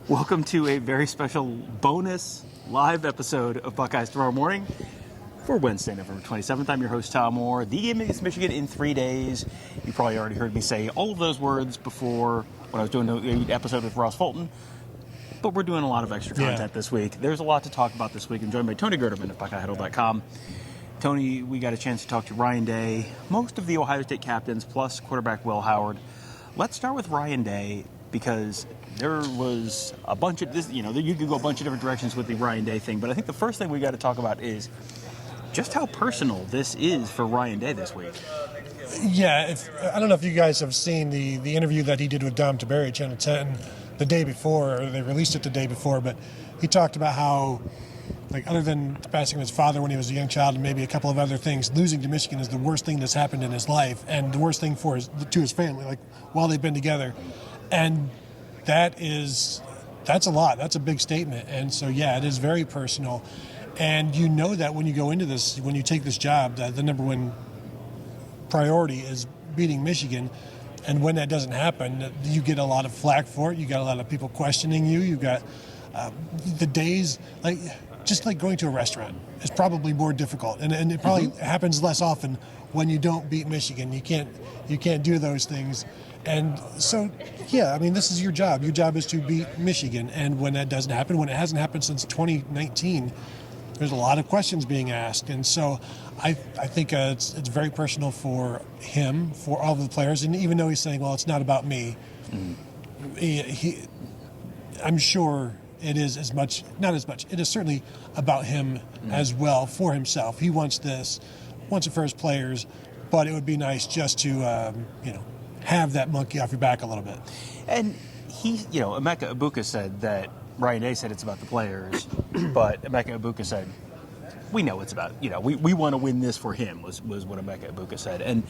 Welcome to a very special bonus live episode of Buckeyes Tomorrow Morning for Wednesday, November 27th. I'm your host, Tom Orr. The game against Michigan in 3 days. You probably already heard me say all of those words before when I was doing the episode with Ross Fulton. But we're doing a lot of extra content this week. There's a lot to talk about this week. I'm joined by Tony Gerdeman of BuckeyeHuddle.com. Tony, we got a chance to talk to Ryan Day, most of the Ohio State captains, plus quarterback Will Howard. Let's start with Ryan Day, because there was a bunch of this, you could go a bunch of different directions with the Ryan Day thing, but I think the first thing we got to talk about is just how personal this is for Ryan Day this week. Yeah, I don't know if you guys have seen the interview that he did with Dom Taberry at Channel 10 the day before, or they released it the day before, but he talked about how, other than the passing of his father when he was a young child and maybe a couple of other things, losing to Michigan is the worst thing that's happened in his life and the worst thing to his family, while they've been together. And that's a lot. That's a big statement. And so, yeah, it is very personal. And you know that when you go into this, when you take this job, that the number one priority is beating Michigan. And when that doesn't happen, you get a lot of flack for it. You got a lot of people questioning you. You got the days, just like going to a restaurant is probably more difficult. And it probably happens less often when you don't beat Michigan. You can't do those things. And so, yeah, this is your job. Your job is to beat Michigan. And when that doesn't happen, when it hasn't happened since 2019, there's a lot of questions being asked. And so I think it's very personal for him, for all of the players. And even though he's saying, well, it's not about me, I'm sure it is not as much. It is certainly about him as well, for himself. He wants it for his players, but it would be nice just to, have that monkey off your back a little bit. And Emeka Egbuka said that Ryan Day said it's about the players, but Emeka Egbuka said, we know it's about, we want to win this for him, was what Emeka Egbuka said. And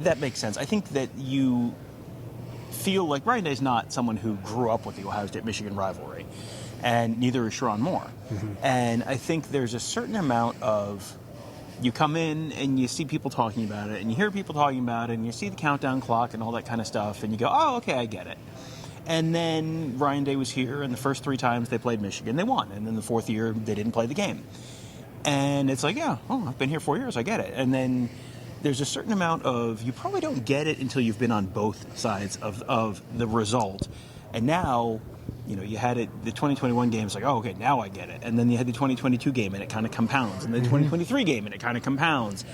that makes sense. I think that you feel like Ryan Day's not someone who grew up with the Ohio State-Michigan rivalry, and neither is Sharon Moore. And I think there's a certain amount of, you come in and you see people talking about it, and you hear people talking about it, and you see the countdown clock and all that kind of stuff, and you go, oh, okay, I get it. And then Ryan Day was here, and the first 3 times they played Michigan, they won. And then the 4th year, they didn't play the game. And it's like, I've been here 4 years, I get it. And then there's a certain amount of, you probably don't get it until you've been on both sides of the result. And now, you had it, the 2021 game, it's like, oh, okay, now I get it. And then you had the 2022 game, and it kind of compounds. And the 2023 game, and it kind of compounds.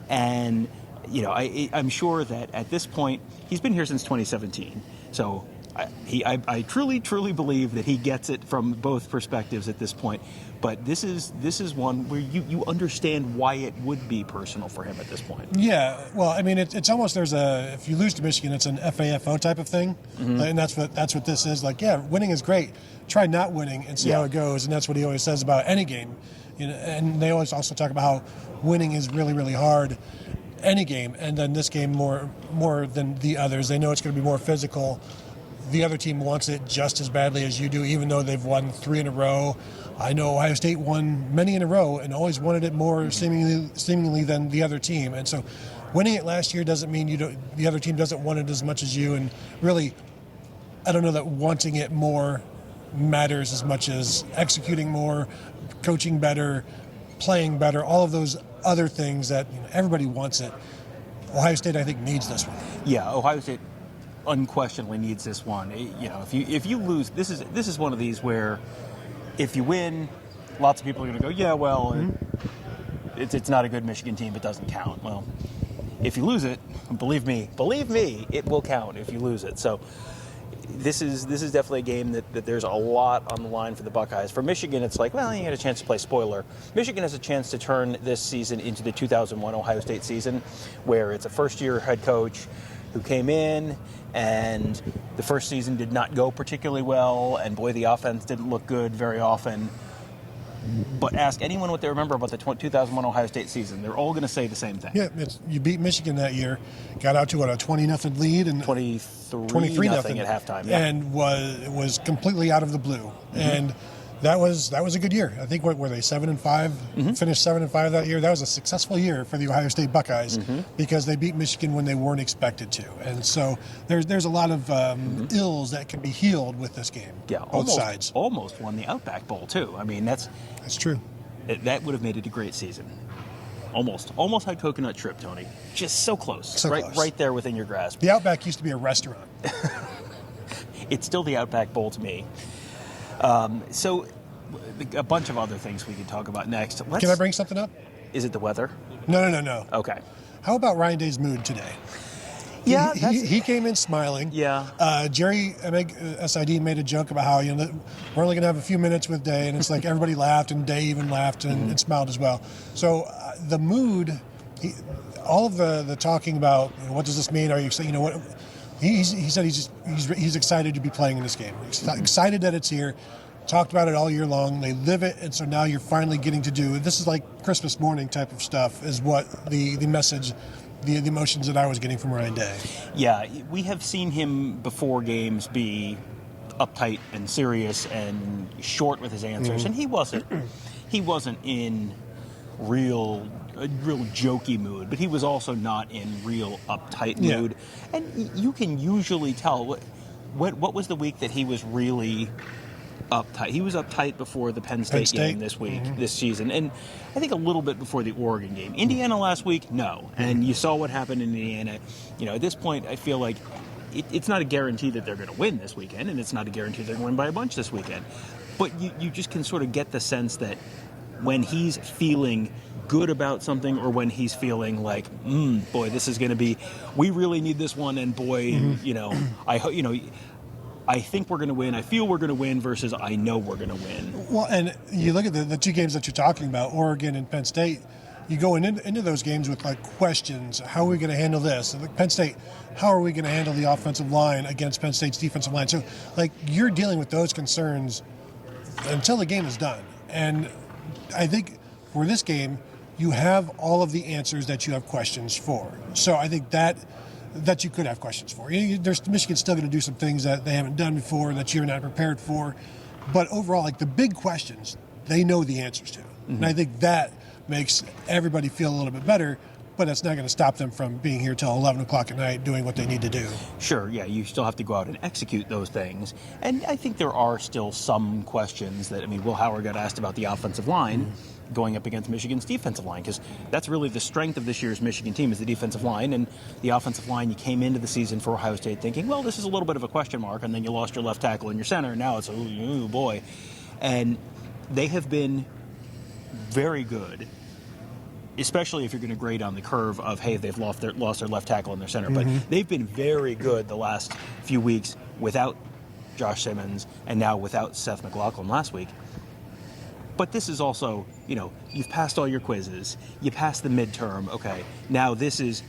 And, I'm sure that at this point, he's been here since 2017. So I truly, truly believe that he gets it from both perspectives at this point. But this is one where you understand why it would be personal for him at this point. Yeah, well, it's almost, if you lose to Michigan, it's an FAFO type of thing, and that's what this is. Winning is great. Try not winning and see how it goes, and that's what he always says about any game. And they always also talk about how winning is really, really hard, any game, and then this game more than the others. They know it's going to be more physical. The other team wants it just as badly as you do, even though they've won 3 in a row. I know Ohio State won many in a row and always wanted it more seemingly than the other team. And so winning it last year doesn't mean the other team doesn't want it as much as you. And really, I don't know that wanting it more matters as much as executing more, coaching better, playing better, all of those other things that everybody wants it. Ohio State, I think, needs this one. Yeah, Ohio State unquestionably needs this one. If you lose, this is one of these where if you win, lots of people are going to go, yeah, well, it's not a good Michigan team, it doesn't count. Well, if you lose it, believe me, it will count if you lose it. So this is definitely a game that there's a lot on the line for the Buckeyes. For Michigan, it's like, well, you had a chance to play spoiler. Michigan has a chance to turn this season into the 2001 Ohio State season, where it's a first-year head coach who came in, and the first season did not go particularly well, and boy, the offense didn't look good very often. But ask anyone what they remember about the 2001 Ohio State season. They're all going to say the same thing. Yeah, you beat Michigan that year, got out to a 20-0 lead, and 23-0 at halftime, and was completely out of the blue. And That was a good year. I think what were they 7-5? Mm-hmm. Finished 7-5 that year. That was a successful year for the Ohio State Buckeyes because they beat Michigan when they weren't expected to. And so there's a lot of ills that can be healed with this game. Yeah, both sides. Almost won the Outback Bowl too. I mean, that's true. That would have made it a great season. Almost had Coconut Trip, Tony. Just so close. Right there within your grasp. The Outback used to be a restaurant. It's still the Outback Bowl to me. So, a bunch of other things we could talk about next. Can I bring something up? Is it the weather? No. Okay. How about Ryan Day's mood today? Yeah, he came in smiling. Yeah. Jerry SID made a joke about how we're only going to have a few minutes with Day, and it's like everybody laughed, and Day even laughed and smiled as well. So the mood, all of the talking about what does this mean? Are you what? He said he's excited to be playing in this game. He's excited that it's here. Talked about it all year long. They live it, and so now you're finally getting to do. This is like Christmas morning type of stuff. Is what the message. The emotions that I was getting from Ryan Day. Yeah, we have seen him before games be uptight and serious and short with his answers, and he wasn't in real jokey mood, but he was also not in real uptight mood. And you can usually tell what was the week that he was really uptight. He was uptight before the Penn State game this week, this season, and I think a little bit before the Oregon game. Indiana last week, no. And you saw what happened in Indiana. At this point, I feel like it's not a guarantee that they're going to win this weekend, and it's not a guarantee they're going to win by a bunch this weekend. But you just can sort of get the sense that when he's feeling good about something, or when he's feeling like, boy, this is going to be, we really need this one, and boy, I think we're going to win. I feel we're going to win versus I know we're going to win. Well, and you look at the two games that you're talking about, Oregon and Penn State, you go into those games with like questions. How are we going to handle this? And Penn State, how are we going to handle the offensive line against Penn State's defensive line? So like you're dealing with those concerns until the game is done. And I think for this game, you have all of the answers that you have questions for. So I think that you could have questions for. Michigan's still going to do some things that they haven't done before that you're not prepared for. But overall, like the big questions, they know the answers to. And I think that makes everybody feel a little bit better, but it's not going to stop them from being here till 11 o'clock at night doing what they need to do. Sure, yeah, you still have to go out and execute those things. And I think there are still some questions that, Will Howard got asked about the offensive line going up against Michigan's defensive line, because that's really the strength of this year's Michigan team is the defensive line. And the offensive line, you came into the season for Ohio State thinking, well, this is a little bit of a question mark, and then you lost your left tackle and your center, and now it's oh boy. And they have been very good, especially if you're going to grade on the curve of, hey, they've lost their left tackle and their center. But they've been very good the last few weeks without Josh Simmons and now without Seth McLaughlin last week. But this is also, you've passed all your quizzes. You passed the midterm. Okay, now this is,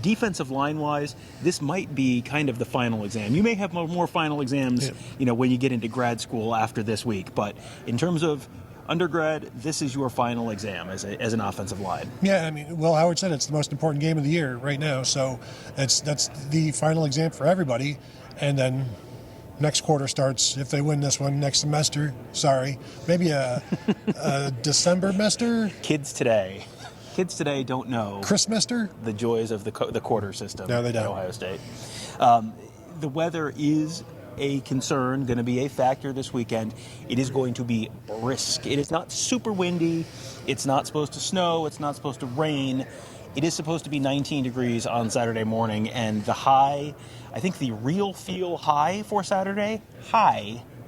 defensive line-wise, this might be kind of the final exam. You may have more final exams, when you get into grad school after this week. But in terms of undergrad, this is your final exam as an offensive line. Yeah, Will Howard said it's the most important game of the year right now. So that's the final exam for everybody. And then next quarter starts, if they win this one, next semester. Sorry. Maybe a December-mester? Kids today don't know Christmas-mester? The joys of the quarter system. No, they don't. At Ohio State. The weather is a concern, going to be a factor this weekend. It is going to be brisk. It is not super windy. It's not supposed to snow. It's not supposed to rain. It is supposed to be 19 degrees on Saturday morning, and the high, I think the real feel high for Saturday,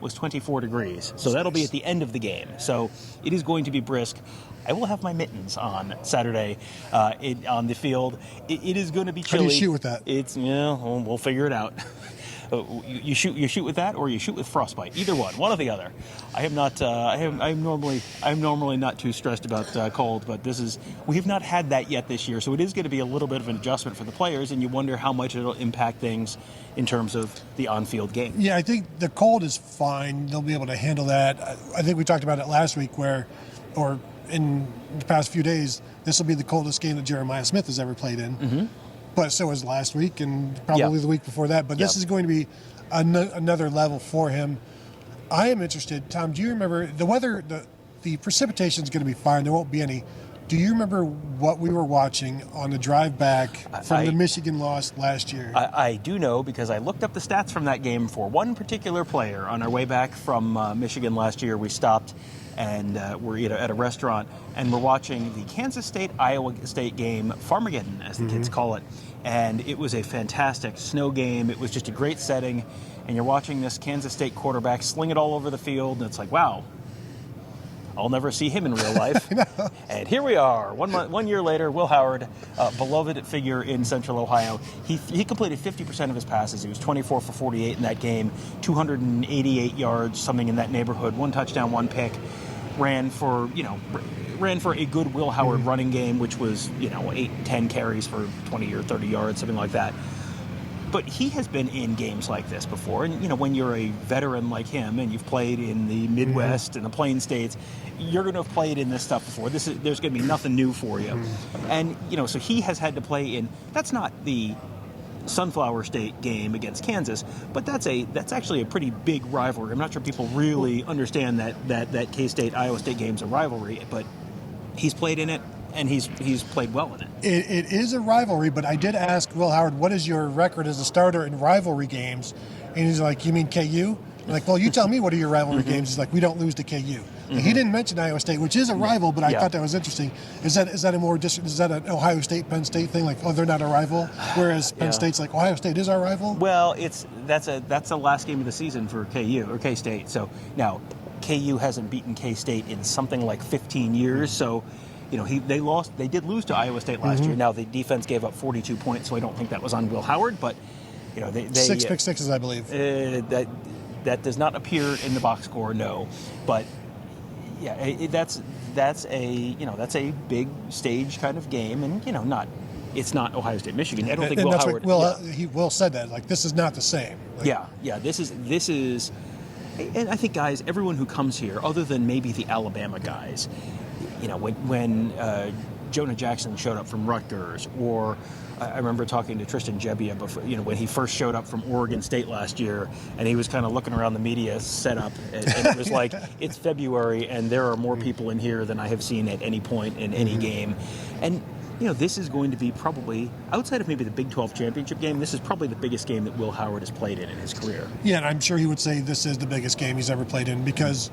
was 24 degrees. So that'll be at the end of the game. So it is going to be brisk. I will have my mittens on Saturday on the field. It is going to be chilly. How do you shoot with that? We'll figure it out. You shoot with that, or you shoot with frostbite. Either one or the other. I am not. I'm normally not too stressed about cold, but we have not had that yet this year. So it is going to be a little bit of an adjustment for the players, and you wonder how much it'll impact things in terms of the on-field game. Yeah, I think the cold is fine. They'll be able to handle that. I think we talked about it last week, or in the past few days, this will be the coldest game that Jeremiah Smith has ever played in. But so was last week and probably the week before that. But this is going to be another level for him. I am interested, Tom. Do you remember the weather? The precipitation is going to be fine. There won't be any. Do you remember what we were watching on the drive back from the Michigan loss last year? I do know because I looked up the stats from that game for one particular player. On our way back from Michigan last year, we stopped and we're at a restaurant, and we're watching the Kansas State-Iowa State game, Farmageddon, as the kids call it. And it was a fantastic snow game. It was just a great setting. And you're watching this Kansas State quarterback sling it all over the field, and it's like, wow, I'll never see him in real life. And here we are, 1 year later. Will Howard, beloved figure in Central Ohio. He completed 50% of his passes. He was 24 for 48 in that game, 288 yards, something in that neighborhood. 1 touchdown, 1 pick. Ran for a good Will Howard running game, which was 8-10 carries for 20 or 30 yards, something like that. But he has been in games like this before, and when you're a veteran like him and you've played in the Midwest and the Plain States, you're going to have played in this stuff before. There's going to be nothing new for you, and so he has had to play in. That's not the Sunflower State game against Kansas, but that's actually a pretty big rivalry. I'm not sure people really understand that K-State Iowa State game's a rivalry, but he's played in it. And he's played well in it. It is a rivalry, but I did ask Will Howard, what is your record as a starter in rivalry games? And he's like, you mean KU? I'm like, well, you tell me what are your rivalry games. He's like, we don't lose to KU. He didn't mention Iowa State, which is a rival, but I thought that was interesting. Is that an Ohio State Penn State thing? Like, oh, they're not a rival, whereas Penn State's like, Ohio State is our rival. Well, that's the last game of the season for KU or K-State. So now KU hasn't beaten K-State in something like 15 years. So. They did lose to Iowa State last year. Now the defense gave up 42 points, so I don't think that was on Will Howard. But they 6 pick sixes, I believe. That does not appear in the box score, no. But that's a big stage kind of game, and it's not Ohio State Michigan. I don't think and Will that's Howard. Will said that, like, this is not the same. Like, This is, and I think, guys, everyone who comes here, other than maybe the Alabama guys. When Jonah Jackson showed up from Rutgers, or I remember talking to Tristan Gebbia before, when he first showed up from Oregon State last year, and he was kind of looking around the media setup, and it was like, it's February, and there are more people in here than I have seen at any point in any game. And, this is going to be probably, outside of maybe the Big 12 championship game, this is probably the biggest game that Will Howard has played in his career. Yeah, and I'm sure he would say this is the biggest game he's ever played in, because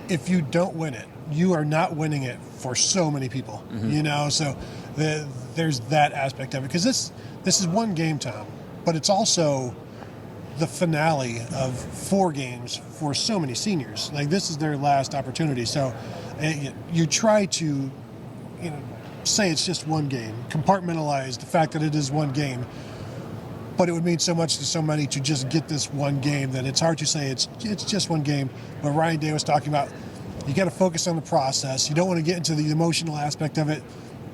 if you don't win it, you are not winning it for so many people, so there's that aspect of it. Because this is one game, Tom, but it's also the finale of 4 games for so many seniors. Like, this is their last opportunity. So you try to, say it's just one game, compartmentalize the fact that it is one game. But it would mean so much to so many to just get this one game that it's hard to say it's just one game. But Ryan Day was talking about, you got to focus on the process. You don't want to get into the emotional aspect of it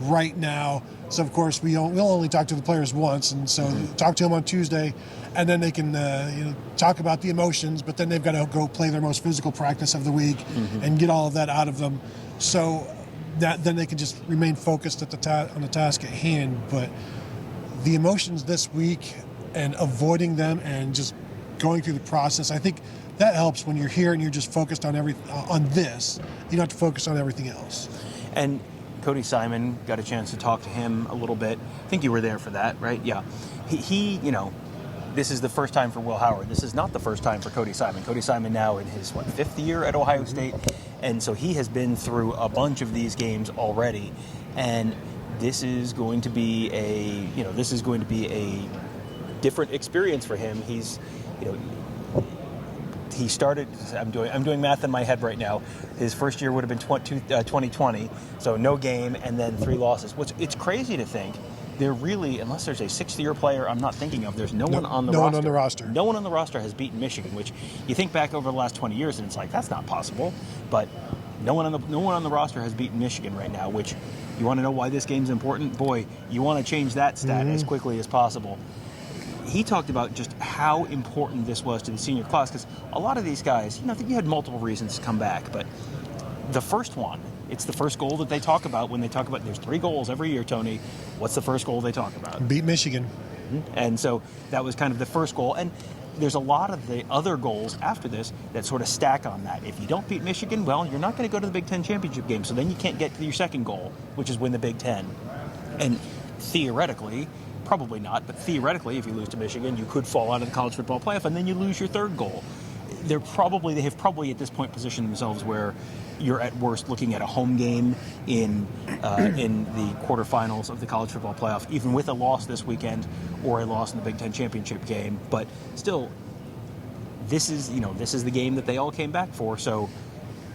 right now. So, of course, we'll only talk to the players once. And so talk to them on Tuesday, and then they can talk about the emotions. But then they've got to go play their most physical practice of the week and get all of that out of them. So then they can just remain focused on the task at hand. But the emotions this week and avoiding them and just going through the process, I think that helps when you're here and you're just focused on this. You don't have to focus on everything else. And Cody Simon, got a chance to talk to him a little bit. I think you were there for that, right? Yeah. He this is the first time for Will Howard. This is not the first time for Cody Simon. Cody Simon now in his 5th year at Ohio State, and so he has been through a bunch of these games already. And this is going to be a different experience for him. He's he started. I'm doing math in my head right now. His first year would have been 2020, so no game and then 3 losses. It's crazy to think they're really, unless there's a 6th-year player I'm not thinking of, there's no one on the roster. No one on the roster has beaten Michigan, which you think back over the last 20 years and it's like, that's not possible. But no one on the roster has beaten Michigan right now, which, you want to know why this game's important? Boy, you want to change that stat as quickly as possible. He talked about just how important this was to the senior class, because a lot of these guys, you had multiple reasons to come back, but the first one, it's the first goal that they talk about when they talk about, there's 3 goals every year, Tony. What's the first goal they talk about? Beat Michigan. And so that was kind of the first goal. And there's a lot of the other goals after this that sort of stack on that. If you don't beat Michigan, well, you're not going to go to the Big Ten championship game, so then you can't get to your second goal, which is win the Big Ten. And theoretically, probably not, but theoretically, if you lose to Michigan, you could fall out of the college football playoff, and then you lose your third goal. They have probably at this point positioned themselves where you're at worst looking at a home game in the quarterfinals of the college football playoff, even with a loss this weekend or a loss in the Big Ten championship game. But still, this is the game that they all came back for. So,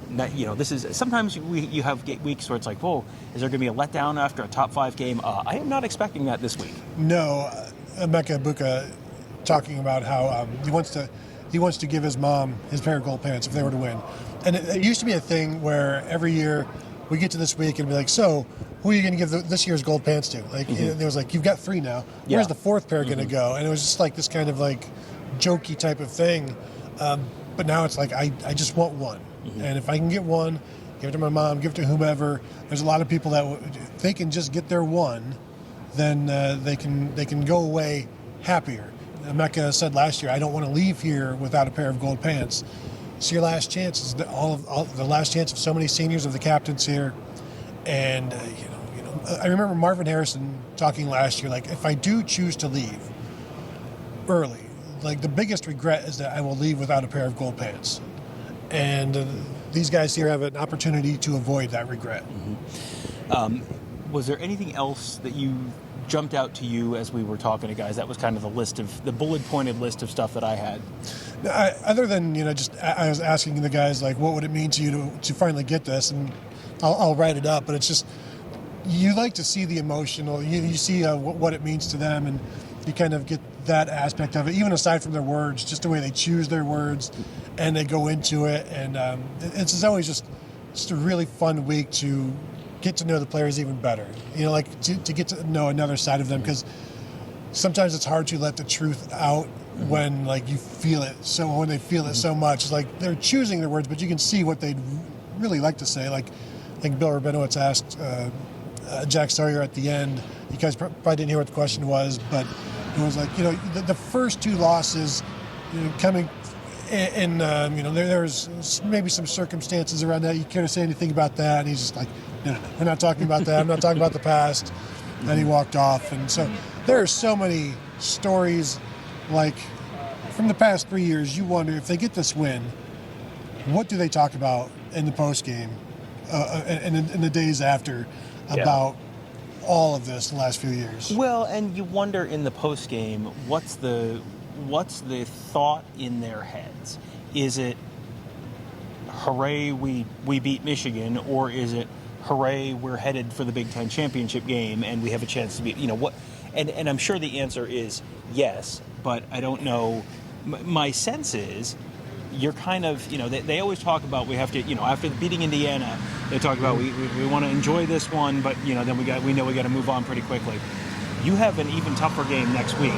this is sometimes you have weeks where it's like, whoa, is there going to be a letdown after a top 5 game? I am not expecting that this week. No, Emeka Egbuka talking about how he wants to give his mom his pair of gold pants if they were to win. And it used to be a thing where every year we get to this week and be like, so who are you going to give this year's gold pants to? Like, It was like, you've got 3 now. Where's the 4th pair going to go? And it was just like this kind of like jokey type of thing. But now it's like, I just want one. And if I can get one, give it to my mom, give it to whomever. There's a lot of people that if they can just get their one, then they can go away happier. Emeka said last year, I don't want to leave here without a pair of gold pants. It's your last chance. It's the last chance of so many seniors, of the captains here. And, I remember Marvin Harrison talking last year, like, if I do choose to leave early, like, the biggest regret is that I will leave without a pair of gold pants. And these guys here have an opportunity to avoid that regret. Was there anything else that jumped out to you as we were talking to guys? That was kind of the bullet-pointed list of stuff that I had. Other than, I was asking the guys, like, what would it mean to you to finally get this? And I'll write it up, but it's just, you like to see the emotional, you see what it means to them, and you kind of get that aspect of it, even aside from their words, just the way they choose their words and they go into it. And it's always just a really fun week to get to know the players even better. To get to know another side of them, because sometimes it's hard to let the truth out when, like, you feel it. So when they feel it so much, it's like they're choosing their words, but you can see what they'd really like to say. Like, I think Bill Rabinowitz asked Jack Sawyer at the end. You guys probably didn't hear what the question was, but it was like, the first 2 losses, coming in, there's maybe some circumstances around that. You care to say anything about that? And he's just like, no, we're not talking about that. I'm not talking about the past. And he walked off. And so there are so many stories, like, from the past 3 years. You wonder, if they get this win, what do they talk about in the postgame and in the days after about all of this the last few years? Well, and you wonder in the postgame, what's the thought in their heads? Is it, hooray, we beat Michigan, or is it, hooray, we're headed for the Big Ten championship game and we have a chance to beat, what? And I'm sure the answer is yes, but I don't know. My sense is, you're kind of, they always talk about, we have to, after beating Indiana, they talk about we want to enjoy this one, but then we know we got to move on pretty quickly. You have an even tougher game next week.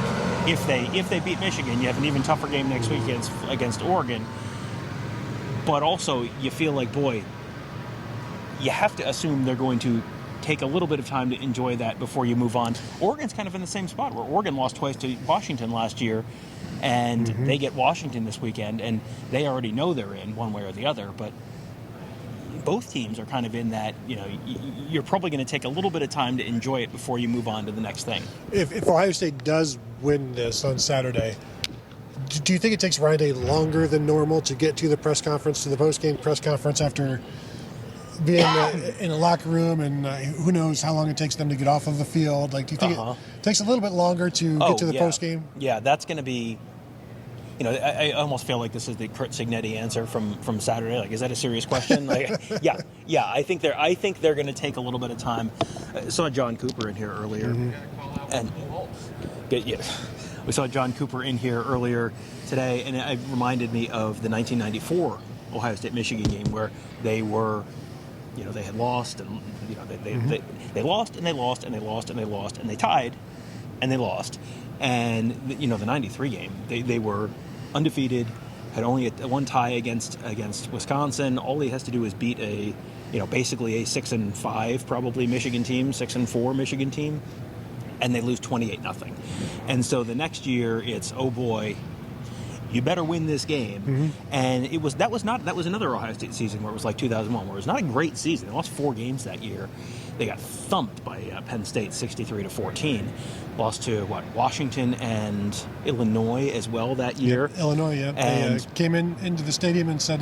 If they beat Michigan, you have an even tougher game next week against Oregon. But also, you feel like, boy, you have to assume they're going to take a little bit of time to enjoy that before you move on. Oregon's kind of in the same spot, where Oregon lost twice to Washington last year, and they get Washington this weekend, and they already know they're in one way or the other. But both teams are kind of in that, you're probably going to take a little bit of time to enjoy it before you move on to the next thing. If Ohio State does win this on Saturday, do you think it takes Ryan Day longer than normal to get to the post-game press conference after being in a locker room, and who knows how long it takes them to get off of the field? Like, do you think it takes a little bit longer to get to the post-game? Yeah, that's going to be, I almost feel like this is the Kurt Signetti answer from Saturday. Like, is that a serious question? Like, yeah. I think they're going to take a little bit of time. I saw John Cooper in here earlier, and we saw John Cooper in here earlier today, and it reminded me of the 1994 Ohio State Michigan game, where they were, they had lost, and they lost and they lost and they lost and they lost and they tied and they lost. And the 93 game, they were undefeated, had only one tie against Wisconsin. All he has to do is beat basically a 6-5 probably Michigan team, 6-4 Michigan team, and they lose 28-0. And so the next year it's, oh boy, you better win this game. Mm-hmm. And that was another Ohio State season where it was like 2001, where it was not a great season. They lost 4 games that year. They got thumped by Penn State 63-14. Lost to Washington and Illinois as well that year. Yeah, Illinois, yeah. And they came into the stadium and said,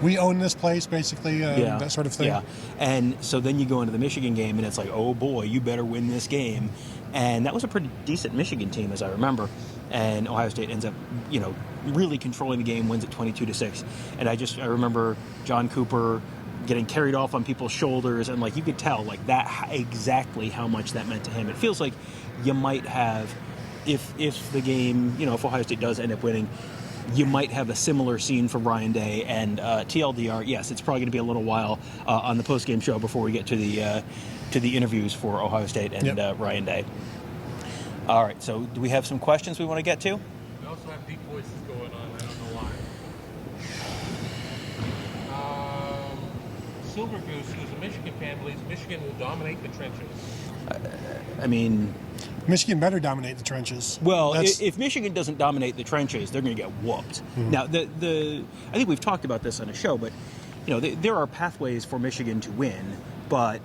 we own this place, basically, that sort of thing. Yeah, and so then you go into the Michigan game, and it's like, oh boy, you better win this game. And that was a pretty decent Michigan team, as I remember. And Ohio State ends up, really controlling the game, wins it 22-6. And I remember John Cooper getting carried off on people's shoulders, and you could tell that exactly how much that meant to him. It feels like you might have, if the game, if Ohio State does end up winning, you might have a similar scene for Ryan Day. And TLDR, yes, it's probably going to be a little while on the postgame show before we get to the interviews for Ohio State and Ryan Day. All right, so do we have some questions we want to get to? We also have deep voices going on. I don't know why. Silver Goose, who's a Michigan fan, believes Michigan will dominate the trenches. Michigan better dominate the trenches. Well, if Michigan doesn't dominate the trenches, they're going to get whooped. Mm-hmm. Now, I think we've talked about this on a show, but there are pathways for Michigan to win, but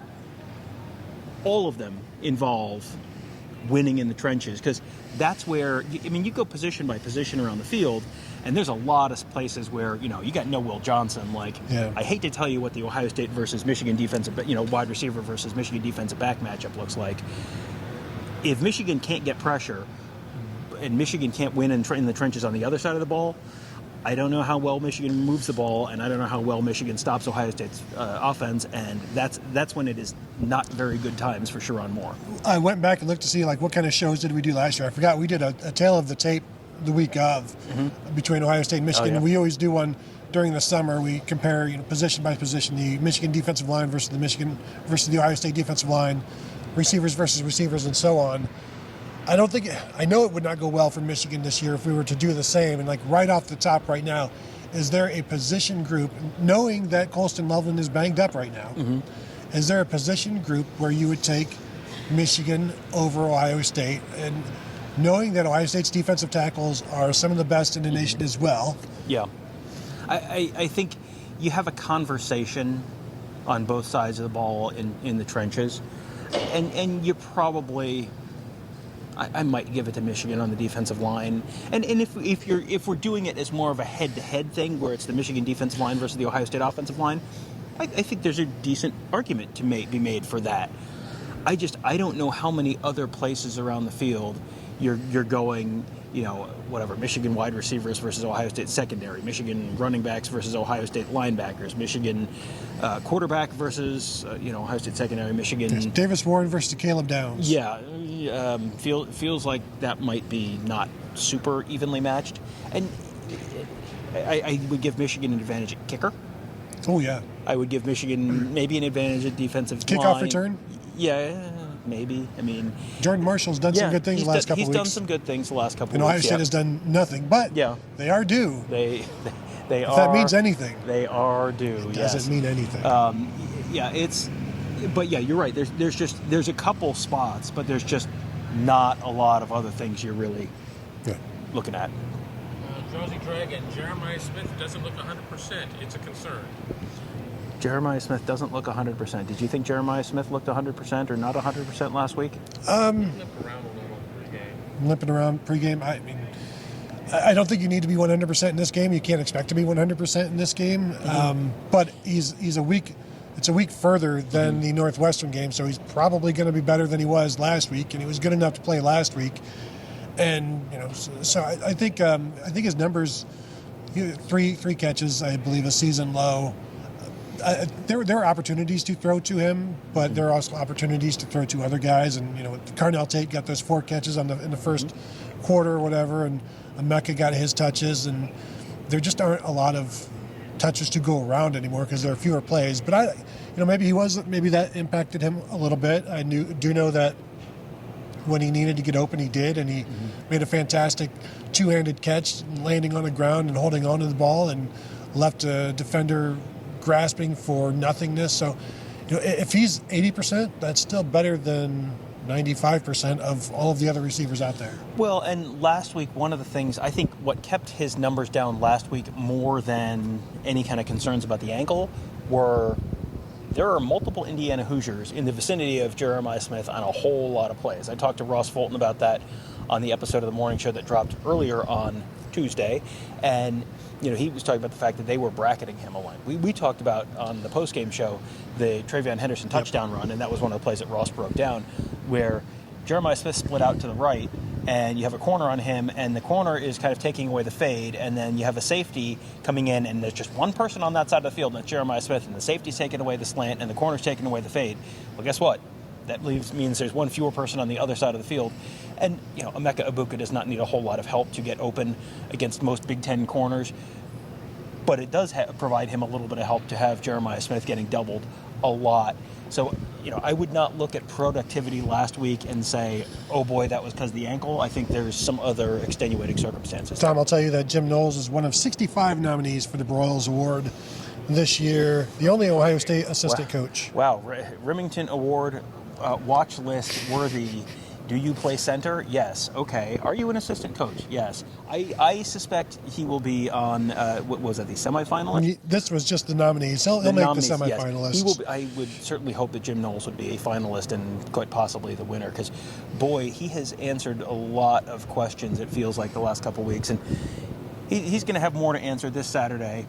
all of them involve winning in the trenches, because that's where you go position by position around the field, and there's a lot of places where you got no Will Johnson. I hate to tell you what the Ohio State versus Michigan defensive wide receiver versus Michigan defensive back matchup looks like. If Michigan can't get pressure and Michigan can't win in the trenches on the other side of the ball, I don't know how well Michigan moves the ball, and I don't know how well Michigan stops Ohio State's offense, and that's when it is not very good times for Sherrone Moore. I went back and looked to see what kind of shows did we do last year. I forgot we did a tale of the tape the week of between Ohio State and Michigan. Oh, yeah. We always do one during the summer. We compare position by position, the Michigan defensive line versus the Ohio State defensive line, receivers versus receivers, and so on. I know it would not go well for Michigan this year if we were to do the same. And right off the top right now, is there a position group, knowing that Colston Loveland is banged up right now, is there a position group where you would take Michigan over Ohio State, and knowing that Ohio State's defensive tackles are some of the best in the nation as well? Yeah. I think you have a conversation on both sides of the ball in the trenches, and you probably... I might give it to Michigan on the defensive line, and if we're doing it as more of a head-to-head thing, where it's the Michigan defensive line versus the Ohio State offensive line, I think there's a decent argument to be made for that. I don't know how many other places around the field you're going, Michigan wide receivers versus Ohio State secondary, Michigan running backs versus Ohio State linebackers, Michigan quarterback versus Ohio State secondary, Michigan Davis Warren versus Caleb Downs. Yeah, feels like that might be not super evenly matched, and I would give Michigan an advantage at kicker. Oh yeah, I would give Michigan maybe an advantage at defensive kickoff line. Return. Yeah, maybe. Jordan Marshall's done some good things the last couple weeks. He's done some good things the last couple and weeks. Ohio State has done nothing, but they are due. They if are. That means anything. They are due. It doesn't mean anything. But you're right. There's a couple spots, but there's just not a lot of other things you're really looking at. Josie Dragon, Jeremiah Smith doesn't look 100%. It's a concern. Jeremiah Smith doesn't look 100%. Did you think Jeremiah Smith looked 100% or not 100% last week? Limped around a little pregame. Limping around pregame. I don't think you need to be 100% in this game. You can't expect to be 100% in this game. But he's a week. It's a week further than the Northwestern game, so he's probably going to be better than he was last week, and he was good enough to play last week. And so I think his numbers, 3 catches, I believe, a season low. There are opportunities to throw to him, but there are also opportunities to throw to other guys. And Carnell Tate got those 4 catches in the first quarter or whatever, and Emeka got his touches, and there just aren't a lot of touches to go around anymore because there are fewer plays. But maybe that impacted him a little bit. I do know that when he needed to get open, he did, and he made a fantastic 2-handed catch, landing on the ground and holding on to the ball, and left a defender grasping for nothingness. So, if he's 80%, that's still better than 95% of all of the other receivers out there. Well, and last week, one of the things, I think what kept his numbers down last week more than any kind of concerns about the ankle were there are multiple Indiana Hoosiers in the vicinity of Jeremiah Smith on a whole lot of plays. I talked to Ross Fulton about that on the episode of the morning show that dropped earlier on Tuesday, and he was talking about the fact that they were bracketing him a lot. We talked about on the postgame show the Travion Henderson touchdown run, and that was one of the plays that Ross broke down, where Jeremiah Smith split out to the right, and you have a corner on him, and the corner is kind of taking away the fade, and then you have a safety coming in, and there's just one person on that side of the field, and that's Jeremiah Smith, and the safety's taking away the slant, and the corner's taking away the fade. Well, guess what? That means there's one fewer person on the other side of the field. And, Emeka Egbuka does not need a whole lot of help to get open against most Big Ten corners, but it does provide him a little bit of help to have Jeremiah Smith getting doubled a lot. So, I would not look at productivity last week and say, oh boy, that was because of the ankle. I think there's some other extenuating circumstances. Tom, I'll tell you that Jim Knowles is one of 65 nominees for the Broyles Award this year, the only Ohio State assistant coach. Wow, Remington Award watch list worthy. Do you play center? Yes. Okay. Are you an assistant coach? Yes. I suspect he will be on, what was that, the semifinalist? This was just the nominees. He'll make the semifinalists. Yes. He will. I would certainly hope that Jim Knowles would be a finalist and quite possibly the winner, because, boy, he has answered a lot of questions, it feels like, the last couple of weeks. And he's going to have more to answer this Saturday.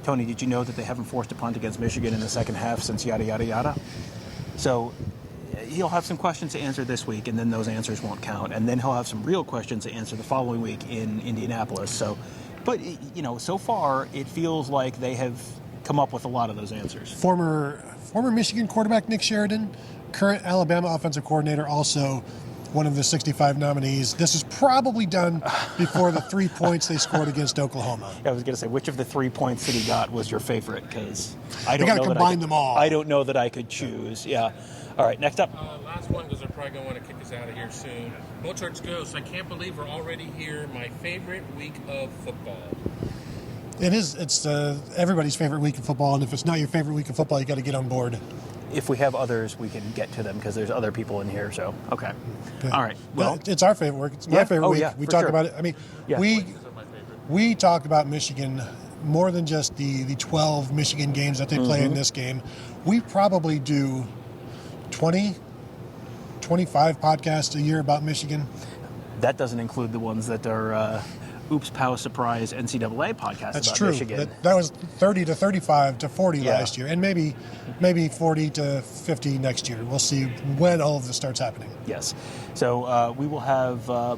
Tony, did you know that they haven't forced a punt against Michigan in the second half since yada, yada, yada? So he'll have some questions to answer this week, and then those answers won't count. And then he'll have some real questions to answer the following week in Indianapolis. So, but, so far it feels like they have come up with a lot of those answers. Former Michigan quarterback Nick Sheridan, current Alabama offensive coordinator, also one of the 65 nominees. This is probably done before the 3 points they scored against Oklahoma. I was going to say, which of the 3 points that he got was your favorite? Because I don't know. Got to combine them all. I don't know that I could choose. Yeah. All right, next up. Last one, because they're probably going to want to kick us out of here soon. Mozart's Ghost. I can't believe we're already here. My favorite week of football. It is. It's everybody's favorite week of football, and if it's not your favorite week of football, you got to get on board. If we have others, we can get to them because there's other people in here. So, okay. All right. Well, it's our favorite week. It's my favorite week. Yeah, we talk about it. I mean, we talked about Michigan more than just the 12 Michigan games that they play in this game. We probably do 20, 25 podcasts a year about Michigan. That doesn't include the ones that are Oops, Pow, Surprise, NCAA podcasts That's about true. Michigan. That was 30 to 35 to 40 last year, and maybe 40 to 50 next year. We'll see when all of this starts happening. Yes. So we will have a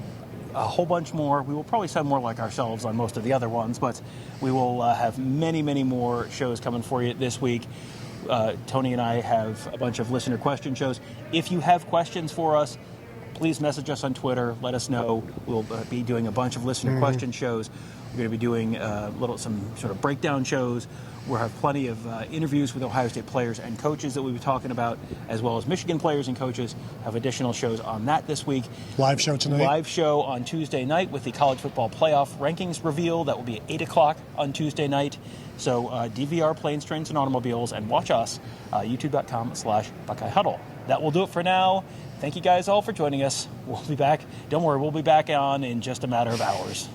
whole bunch more. We will probably sound more like ourselves on most of the other ones, but we will have many, many more shows coming for you this week. Tony and I have a bunch of listener question shows. If you have questions for us, please message us on Twitter. Let us know. We'll be doing a bunch of listener question shows. We're going to be doing some sort of breakdown shows. We'll have plenty of interviews with Ohio State players and coaches that we'll be talking about, as well as Michigan players and coaches. Have additional shows on that this week. Live show tonight. Live show on Tuesday night with the college football playoff rankings reveal. That will be at 8 o'clock on Tuesday night. So DVR Planes, Trains, and Automobiles, and watch us, youtube.com/Buckeye Huddle. That will do it for now. Thank you guys all for joining us. We'll be back. Don't worry, we'll be back on in just a matter of hours.